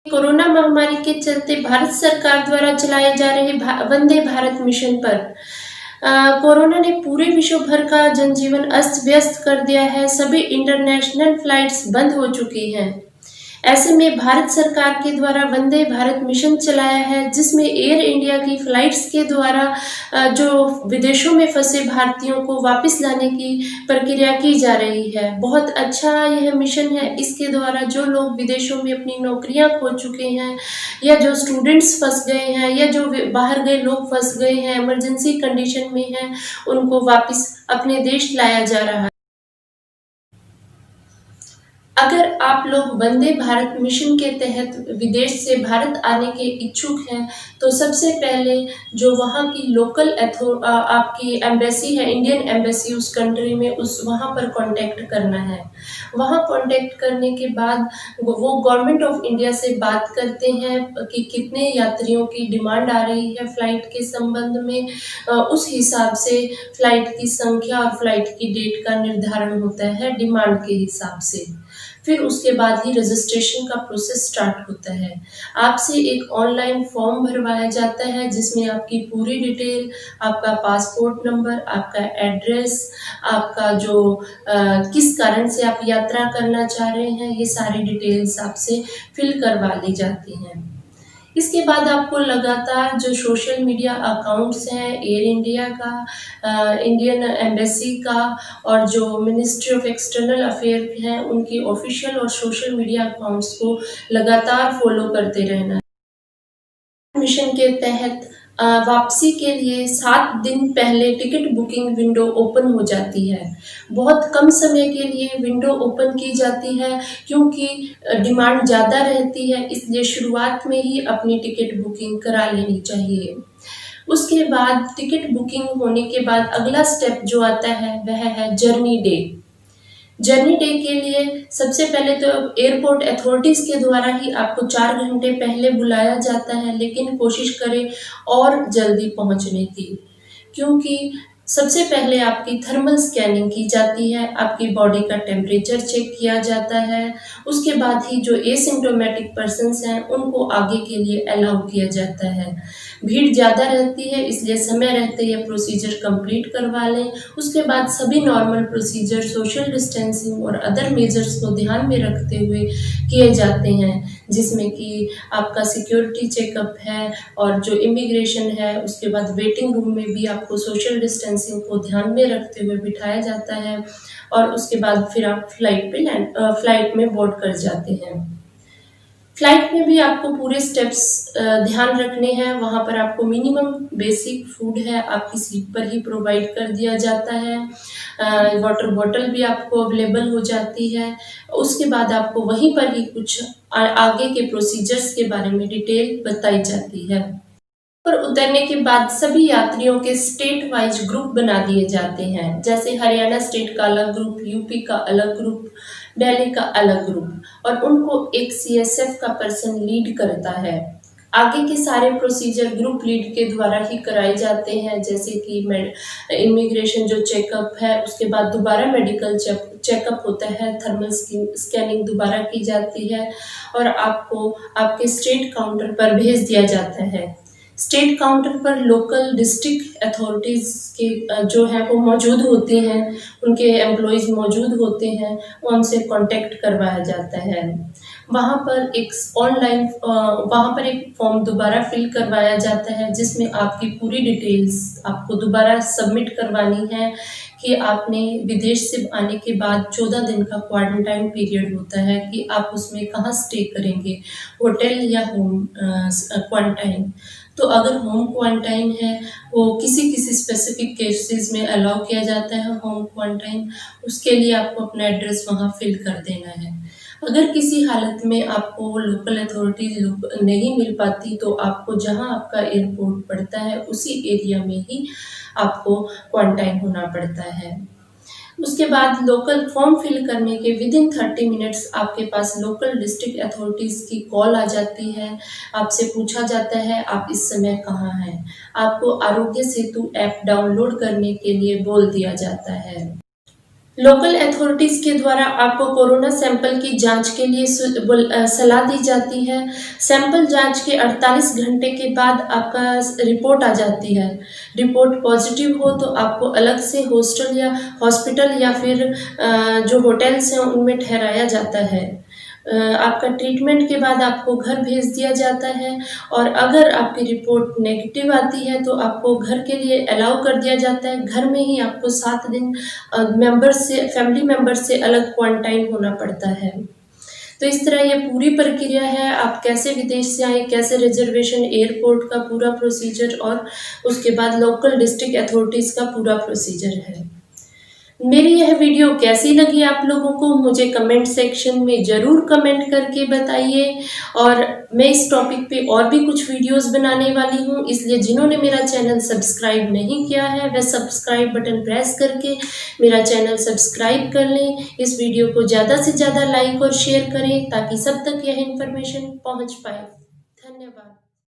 Corona महामारी के चलते भारत सरकार द्वारा चलाए जा रहे वंदे भारत मिशन पर कोरोना ने पूरे विश्व भर का जनजीवन अस्त व्यस्त कर दिया है। सभी इंटरनेशनल फ्लाइट्स बंद हो चुकी हैं। ऐसे में भारत सरकार के द्वारा वंदे भारत मिशन चलाया है, जिसमें एयर इंडिया की फ्लाइट्स के द्वारा जो विदेशों में फंसे भारतीयों को वापस लाने की प्रक्रिया की जा रही है। बहुत अच्छा यह मिशन है। इसके द्वारा जो लोग विदेशों में अपनी नौकरियां खो चुके हैं, या जो स्टूडेंट्स फंस गए हैं, या जो बाहर गए लोग फंस गए हैं, इमरजेंसी कंडीशन में हैं, उनको वापस अपने देश लाया जा रहा है। अगर आप लोग वंदे भारत मिशन के तहत विदेश से भारत आने के इच्छुक हैं, तो सबसे पहले जो वहाँ की लोकल आपकी एम्बेसी है, इंडियन एम्बेसी उस कंट्री में, वहाँ पर कांटेक्ट करना है। वहाँ कांटेक्ट करने के बाद वो गवर्नमेंट ऑफ इंडिया से बात करते हैं कि कितने यात्रियों की डिमांड आ रही है फ़्लाइट के संबंध में। उस हिसाब से फ़्लाइट की संख्या और फ़्लाइट की डेट का निर्धारण होता है डिमांड के हिसाब से। फिर उसके बाद ही रजिस्ट्रेशन का प्रोसेस स्टार्ट होता है। आपसे एक ऑनलाइन फॉर्म भरवाया जाता है, जिसमें आपकी पूरी डिटेल, आपका पासपोर्ट नंबर, आपका एड्रेस, आपका जो किस कारण से आप यात्रा करना चाह रहे हैं, ये सारी डिटेल्स आपसे फिल करवा ली जाती हैं। इसके बाद आपको लगातार जो सोशल मीडिया अकाउंट्स हैं एयर इंडिया का, इंडियन एम्बेसी का, और जो मिनिस्ट्री ऑफ एक्सटर्नल अफेयर हैं उनकी ऑफिशियल और सोशल मीडिया अकाउंट्स को लगातार फॉलो करते रहना है। मिशन के तहत वापसी के लिए 7 दिन पहले टिकट बुकिंग विंडो ओपन हो जाती है। बहुत कम समय के लिए विंडो ओपन की जाती है, क्योंकि डिमांड ज़्यादा रहती है, इसलिए शुरुआत में ही अपनी टिकट बुकिंग करा लेनी चाहिए। उसके बाद टिकट बुकिंग होने के बाद अगला स्टेप जो आता है वह है जर्नी डे। जर्नी डे के लिए सबसे पहले तो एयरपोर्ट अथॉरिटीज़ के द्वारा ही आपको 4 घंटे पहले बुलाया जाता है, लेकिन कोशिश करें और जल्दी पहुंचने की, क्योंकि सबसे पहले आपकी थर्मल स्कैनिंग की जाती है, आपकी बॉडी का टेम्परेचर चेक किया जाता है। उसके बाद ही जो एसिम्प्टोमेटिक पर्सन्स हैं उनको आगे के लिए अलाउ किया जाता है। भीड़ ज़्यादा रहती है, इसलिए समय रहते ये प्रोसीजर कंप्लीट करवा लें। उसके बाद सभी नॉर्मल प्रोसीजर, सोशल डिस्टेंसिंग और अदर मेजर्स को ध्यान में रखते हुए किए जाते हैं, जिसमें कि आपका सिक्योरिटी चेकअप है, और जो इमिग्रेशन है, उसके बाद वेटिंग रूम में भी आपको सोशल डिस्टेंसिंग को ध्यान में रखते हुए बिठाया जाता है, और उसके बाद फिर आप फ्लाइट में बोर्ड कर जाते हैं। फ्लाइट में भी आपको पूरे स्टेप्स ध्यान रखने हैं। वहाँ पर आपको मिनिमम बेसिक फूड है आपकी सीट पर ही प्रोवाइड कर दिया जाता है। वाटर बॉटल भी आपको अवेलेबल हो जाती है। उसके बाद आपको वहीं पर ही कुछ आगे के प्रोसीजर्स के बारे में डिटेल बताई जाती है। पर उतरने के बाद सभी यात्रियों के स्टेट वाइज ग्रुप बना दिए जाते हैं, जैसे हरियाणा स्टेट का अलग ग्रुप, यूपी का अलग ग्रुप, दिल्ली का अलग ग्रुप, और उनको एक सीएसएफ का पर्सन लीड करता है। आगे के सारे प्रोसीजर ग्रुप लीड के द्वारा ही कराए जाते हैं, जैसे कि इमिग्रेशन जो चेकअप है, उसके बाद दोबारा मेडिकल चेकअप होता है, थर्मल स्कैनिंग दोबारा की जाती है, और आपको आपके स्टेट काउंटर पर भेज दिया जाता है। स्टेट काउंटर पर लोकल डिस्ट्रिक्ट अथॉरिटीज़ के जो है वो मौजूद होते हैं, उनके एम्प्लॉयज़ मौजूद होते हैं, उनसे कांटेक्ट करवाया जाता है। वहाँ पर एक फॉर्म दोबारा फिल करवाया जाता है, जिसमें आपकी पूरी डिटेल्स आपको दोबारा सबमिट करवानी है कि आपने विदेश से आने के बाद 14 दिन का क्वारंटाइन पीरियड होता है कि आप उसमें कहाँ स्टे करेंगे, होटल या होम क्वारंटाइन। तो अगर होम क्वारंटाइन है, वो किसी किसी स्पेसिफिक केसेस में अलाउ किया जाता है होम क्वारंटाइन, उसके लिए आपको अपना एड्रेस वहाँ फिल कर देना है। अगर किसी हालत में आपको लोकल अथॉरिटीज नहीं मिल पाती, तो आपको जहाँ आपका एयरपोर्ट पड़ता है उसी एरिया में ही आपको क्वारंटाइन होना पड़ता है। उसके बाद लोकल फॉर्म फिल करने के विदिन 30 मिनट्स आपके पास लोकल डिस्ट्रिक्ट अथॉरिटीज़ की कॉल आ जाती है। आपसे पूछा जाता है आप इस समय कहाँ हैं। आपको आरोग्य सेतु ऐप डाउनलोड करने के लिए बोल दिया जाता है। लोकल अथॉरिटीज़ के द्वारा आपको कोरोना सैंपल की जांच के लिए सलाह दी जाती है। सैंपल जांच के 48 घंटे के बाद आपका रिपोर्ट आ जाती है। रिपोर्ट पॉजिटिव हो तो आपको अलग से हॉस्पिटल या फिर जो होटल्स हैं उनमें ठहराया जाता है। आपका ट्रीटमेंट के बाद आपको घर भेज दिया जाता है और अगर आपकी रिपोर्ट नेगेटिव आती है तो आपको घर के लिए अलाउ कर दिया जाता है। घर में ही आपको 7 दिन फैमिली मेंबर से अलग क्वारंटाइन होना पड़ता है। तो इस तरह ये पूरी प्रक्रिया है, आप कैसे विदेश से आए, कैसे रिजर्वेशन, एयरपोर्ट का पूरा प्रोसीजर और उसके बाद लोकल डिस्ट्रिक्ट अथॉरिटीज़ का पूरा प्रोसीजर है। मेरी यह वीडियो कैसी लगी आप लोगों को मुझे कमेंट सेक्शन में ज़रूर कमेंट करके बताइए और मैं इस टॉपिक पे और भी कुछ वीडियोस बनाने वाली हूँ, इसलिए जिन्होंने मेरा चैनल सब्सक्राइब नहीं किया है वह सब्सक्राइब बटन प्रेस करके मेरा चैनल सब्सक्राइब कर लें। इस वीडियो को ज़्यादा से ज़्यादा लाइक और शेयर करें ताकि सब तक यह इन्फॉर्मेशन पहुँच पाए। धन्यवाद।